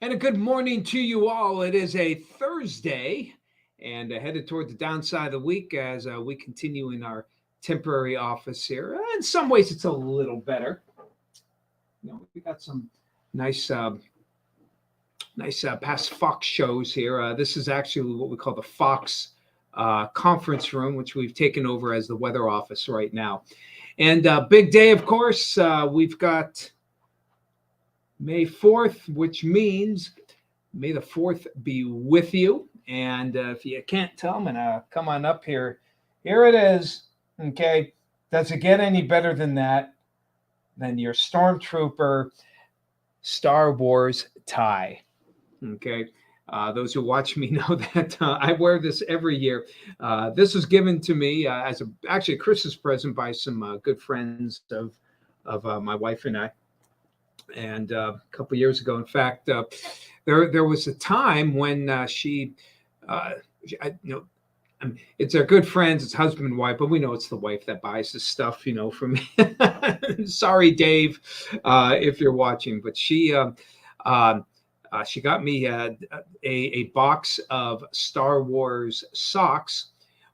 And a good morning to you all. It is a Thursday and headed toward the downside of the week as we continue in our temporary office here. In some ways, it's a little better. We got some nice, past Fox shows here. This is actually what we call the Fox conference room, which we've taken over as the weather office right now. And big day, of course. We've got May 4th, which means May the 4th be with you. And if you can't tell, I'm going to come on up here. Here it is. Okay. Does it get any better than that? Than your Stormtrooper Star Wars tie. Okay. Those who watch me know that I wear this every year. This was given to me as actually a Christmas present by some good friends of my wife and I. And a couple years ago, in fact, there was a time when it's our good friends, it's husband and wife, but we know it's the wife that buys this stuff, for me. Sorry, Dave, if you're watching, but she got me a box of Star Wars socks,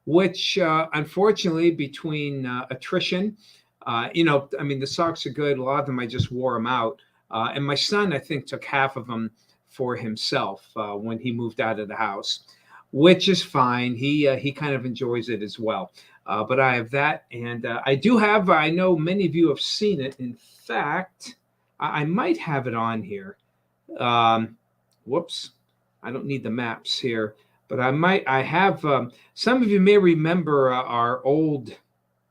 which unfortunately, between attrition, the socks are good. A lot of them, I just wore them out. And my son, I think, took half of them for himself when he moved out of the house, which is fine. He kind of enjoys it as well. But I have that, and I do have. I know many of you have seen it. In fact, I might have it on here. Whoops, I don't need the maps here, but I might. I have. Some of you may remember our old.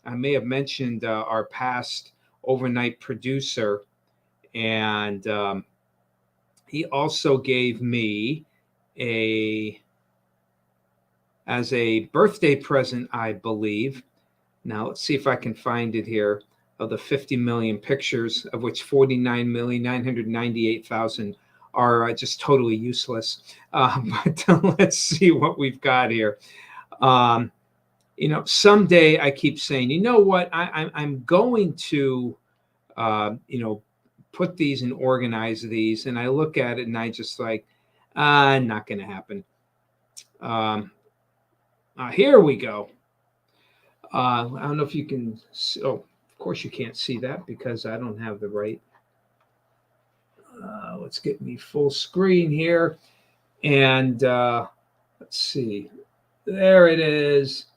I may have mentioned our past overnight producer, and he also gave me as a birthday present, I believe. Now let's see if I can find it here. Of the 50 million pictures, of which 49,998,000 are just totally useless. But let's see what we've got here. Someday I keep saying, you know what, I'm going to, put these and organize these. And I look at it and I just like, not going to happen. Here we go. I don't know if you can see, of course you can't see that because I don't have the right. Let's get me full screen here. And let's see. There it is.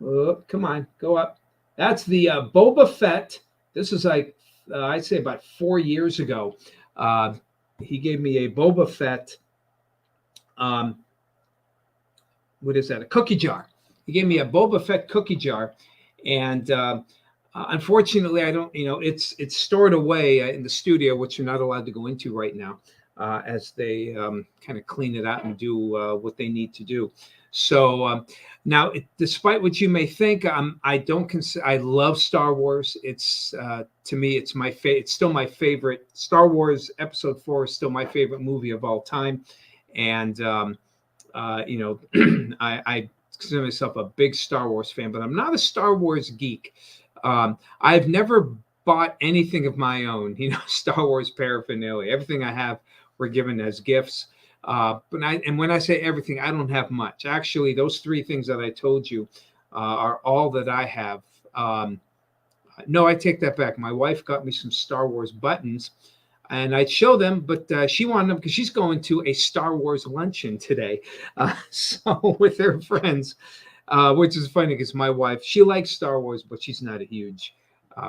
Oh, come on, go up. That's the Boba Fett. This is like, I'd say about 4 years ago. He gave me a Boba Fett. What is that? A cookie jar. He gave me a Boba Fett cookie jar. And unfortunately, I don't, it's stored away in the studio, which you're not allowed to go into right now as they kind of clean it out and do what they need to do. So now, despite what you may think, I don't consider. I love Star Wars. It's to me, it's my favorite. It's still my favorite. Star Wars Episode 4 is still my favorite movie of all time, and I consider myself a big Star Wars fan, but I'm not a Star Wars geek. I've never bought anything of my own. Star Wars paraphernalia. Everything I have were given as gifts. And when I say everything, I don't have much. Actually, those 3 things that I told you are all that I have. No, I take that back. My wife got me some Star Wars buttons, and I'd show them, but she wanted them because she's going to a Star Wars luncheon today, so with her friends, which is funny because my wife, she likes Star Wars, but she's not a huge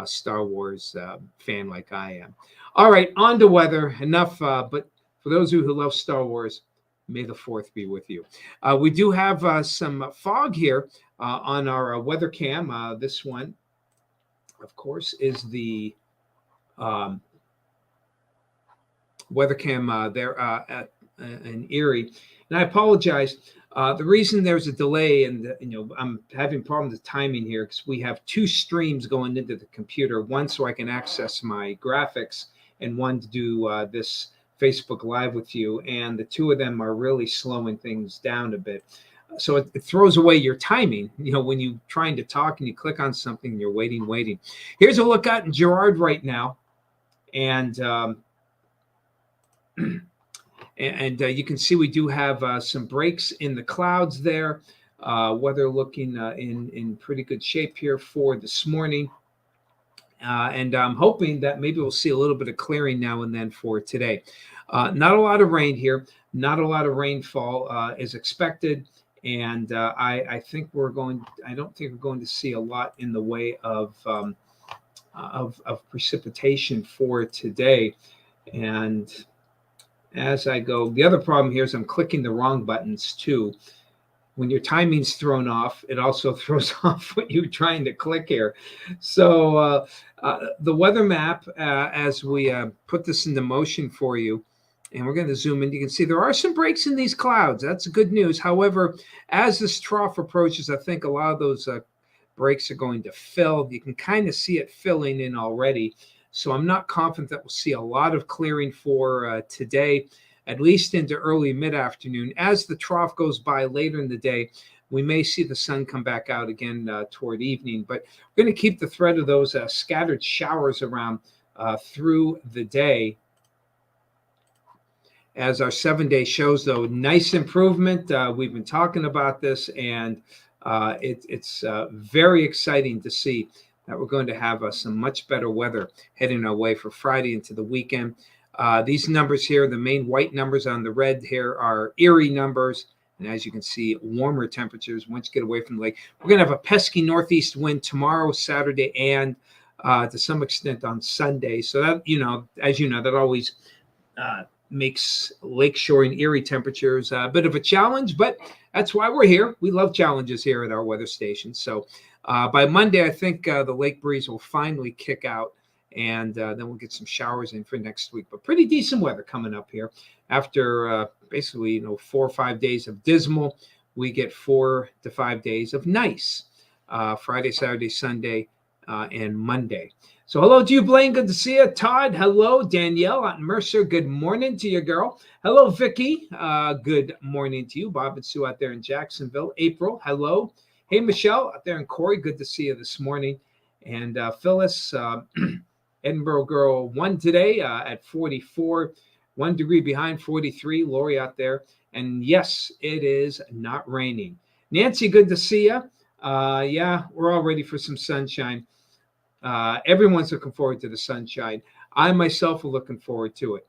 Star Wars fan like I am. All right, on to weather. Enough, but for those of you who love Star Wars, May the 4th be with you. We do have some fog here on our weather cam. This one, of course, is the weather cam there in Erie. And I apologize. The reason there's a delay and I'm having problems with timing here because we have 2 streams going into the computer. One so I can access my graphics, and one to do this Facebook Live with you, and the 2 of them are really slowing things down a bit. So it throws away your timing, when you're trying to talk and you click on something and you're waiting. Here's a look out in Girard right now. And And you can see we do have some breaks in the clouds there. Weather looking in pretty good shape here for this morning. And I'm hoping that maybe we'll see a little bit of clearing now and then for today. Not a lot of rain here. Not a lot of rainfall is expected. And I think I don't think we're going to see a lot in the way of precipitation for today. And as I go, the other problem here is I'm clicking the wrong buttons too. When your timing's thrown off, it also throws off what you're trying to click here. So the weather map, as we put this into motion for you, and we're going to zoom in, you can see there are some breaks in these clouds. That's good news. However, as this trough approaches, I think a lot of those breaks are going to fill. You can kind of see it filling in already. So I'm not confident that we'll see a lot of clearing for today, at least into early mid-afternoon. As the trough goes by later in the day, we may see the sun come back out again toward evening. But we're going to keep the threat of those scattered showers around through the day. As our 7-day shows, though, nice improvement. We've been talking about this, and it's very exciting to see that we're going to have some much better weather heading our way for Friday into the weekend. These numbers here, the main white numbers on the red here, are Erie numbers. And as you can see, warmer temperatures once you get away from the lake. We're going to have a pesky northeast wind tomorrow, Saturday, and to some extent on Sunday. So that, as you know, that always makes lakeshore and Erie temperatures a bit of a challenge, but that's why we're here. We love challenges here at our weather station. So by Monday, I think the lake breeze will finally kick out, and then we'll get some showers in for next week. But pretty decent weather coming up here. After basically 4 or 5 days of dismal, we get 4 to 5 days of nice. Friday, Saturday, Sunday, and Monday. So hello to you, Blaine. Good to see you. Todd, hello. Danielle out in Mercer, good morning to your girl. Hello, Vicky. Good morning to you. Bob and Sue out there in Jacksonville. April, hello. Hey, Michelle out there in Corey. Good to see you this morning. And Phyllis, Edinburgh girl, 1 today at 44, 1 degree behind 43. Lori out there. And yes, it is not raining. Nancy, good to see you. Yeah, we're all ready for some sunshine. Everyone's looking forward to the sunshine. I myself are looking forward to it.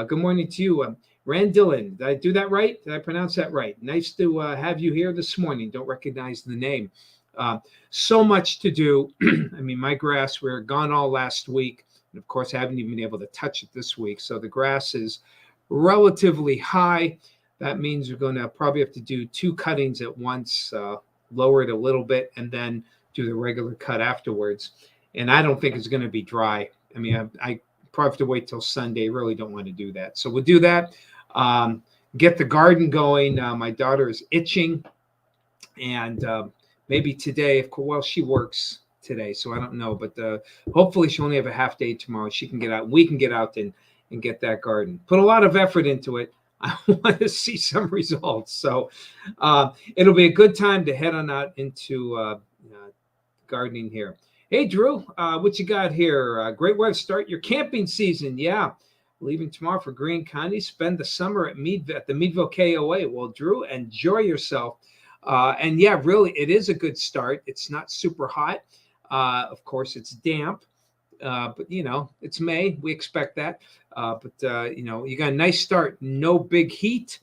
Good morning to you, Randillan. Did I do that right? Did I pronounce that right? Nice to have you here this morning. Don't recognize the name. So much to do. I mean, my grass, we were gone all last week. And of course, I haven't even been able to touch it this week. So the grass is relatively high. That means we're going to probably have to do 2 cuttings at once, lower it a little bit, and then do the regular cut afterwards. And I don't think it's going to be dry. I mean, I probably have to wait till Sunday. Really don't want to do that. So we'll do that. Get the garden going. My daughter is itching. And maybe today, well, she works today, so I don't know. But hopefully she'll only have a half day tomorrow. She can get out. We can get out and get that garden. Put a lot of effort into it. I want to see some results. So it'll be a good time to head on out into gardening here. Hey, Drew, what you got here? Great way to start your camping season. Yeah, leaving tomorrow for Greene County. Spend the summer at the Meadville KOA. Well, Drew, enjoy yourself. And yeah, really, it is a good start. It's not super hot. Of course, it's damp. But, it's May. We expect that. But you got a nice start. No big heat.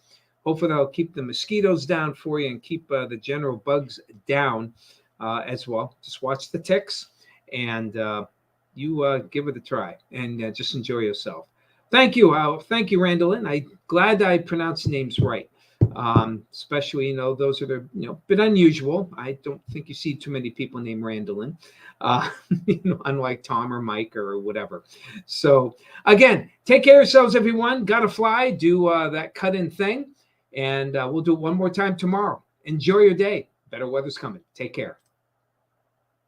Hopefully, that'll keep the mosquitoes down for you and keep the general bugs down as well. Just watch the ticks. And you give it a try and just enjoy yourself. Thank you. Thank you, Randallin. I'm glad I pronounced names right. Especially, those that are, bit unusual. I don't think you see too many people named Randallin, unlike Tom or Mike or whatever. So again, take care of yourselves, everyone. Gotta fly, do that cut-in thing. And we'll do it one more time tomorrow. Enjoy your day. Better weather's coming. Take care.